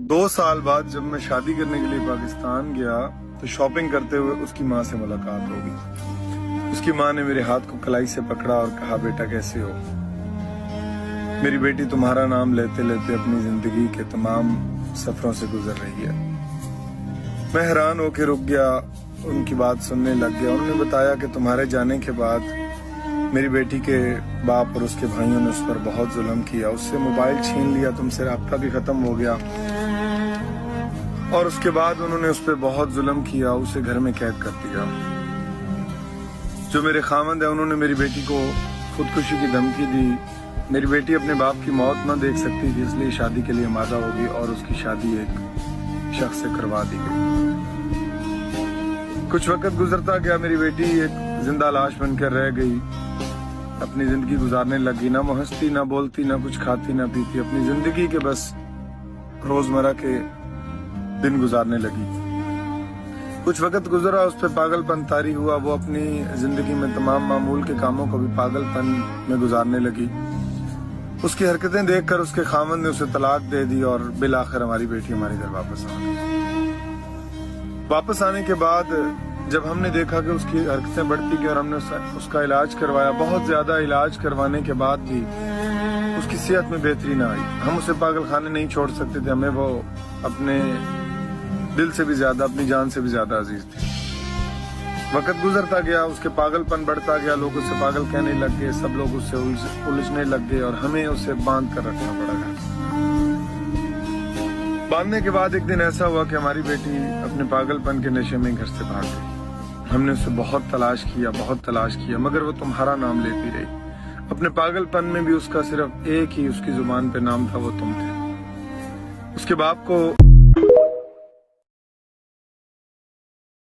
2 साल बाद जब मैं शादी करने के लिए पाकिस्तान गया तो शॉपिंग करते हुए उसकी माँ से मुलाकात हो गई। उसकी माँ ने मेरे हाथ को कलाई से पकड़ा और कहा, बेटा कैसे हो? मेरी बेटी तुम्हारा नाम लेते लेते अपनी जिंदगी के तमाम सफरों से गुजर रही है। मैं हैरान होकर रुक गया, उनकी बात सुनने लग गया। उन्होंने बताया कि तुम्हारे जाने के बाद मेरी बेटी के बाप और उसके भाइयों ने उस पर बहुत जुल्म किया, उससे मोबाइल छीन लिया, तुमसे राब्ता भी खत्म हो गया और उसके बाद उन्होंने उस पर बहुत जुल्म किया, उसे घर में कैद कर दिया। जो मेरे खामंद है उन्होंने मेरी बेटी को खुदकुशी की धमकी दी। मेरी बेटी अपने बाप की मौत न देख सकती थी, इसलिए शादी के लिए मादा हो गई और उसकी शादी एक शख्स से करवा दी गई। कुछ वक्त गुजरता गया, मेरी बेटी एक जिंदा लाश बनकर रह गई। अपनी जिंदगी गुजारने लगी, ना वो हंसती, ना बोलती, ना कुछ खाती, ना पीती, अपनी जिंदगी के बस रोजमर्रा के दिन गुजारने लगी। कुछ वक्त गुजरा, उस पर पागलपन तारी हुआ। वो अपनी जिंदगी में तमाम मामूल के कामों को भी पागलपन में गुजारने लगी। उसकी हरकतें देखकर उसके खामन ने उसे तलाक दे दी और बिल आखिर हमारी बेटी हमारे घर वापस आ गई। वापस आने के बाद जब हमने देखा कि उसकी हरकतें बढ़ती गई और हमने उसका इलाज करवाया, बहुत ज्यादा इलाज करवाने के बाद भी उसकी सेहत में बेहतरी ना आई। हम उसे पागल खाने नहीं छोड़ सकते थे, हमें वो अपने दिल से भी ज्यादा, अपनी जान से भी ज्यादा अजीज थी। वक्त गुजरता गया, उसके पागलपन बढ़ता गया, लोग उसे पागल कहने लग गए, सब लोग उससे उलझने लग गए और हमें उसे बांध कर रखना पड़ा। बांधने के बाद एक दिन ऐसा हुआ कि हमारी बेटी अपने पागलपन के नशे में घर से भाग गई। हमने उसे बहुत तलाश किया, मगर वो तुम्हारा नाम लेती रही। अपने पागलपन में भी उसका सिर्फ एक ही उसकी जुबान पे नाम था, वो तुम थे। उसके बाप को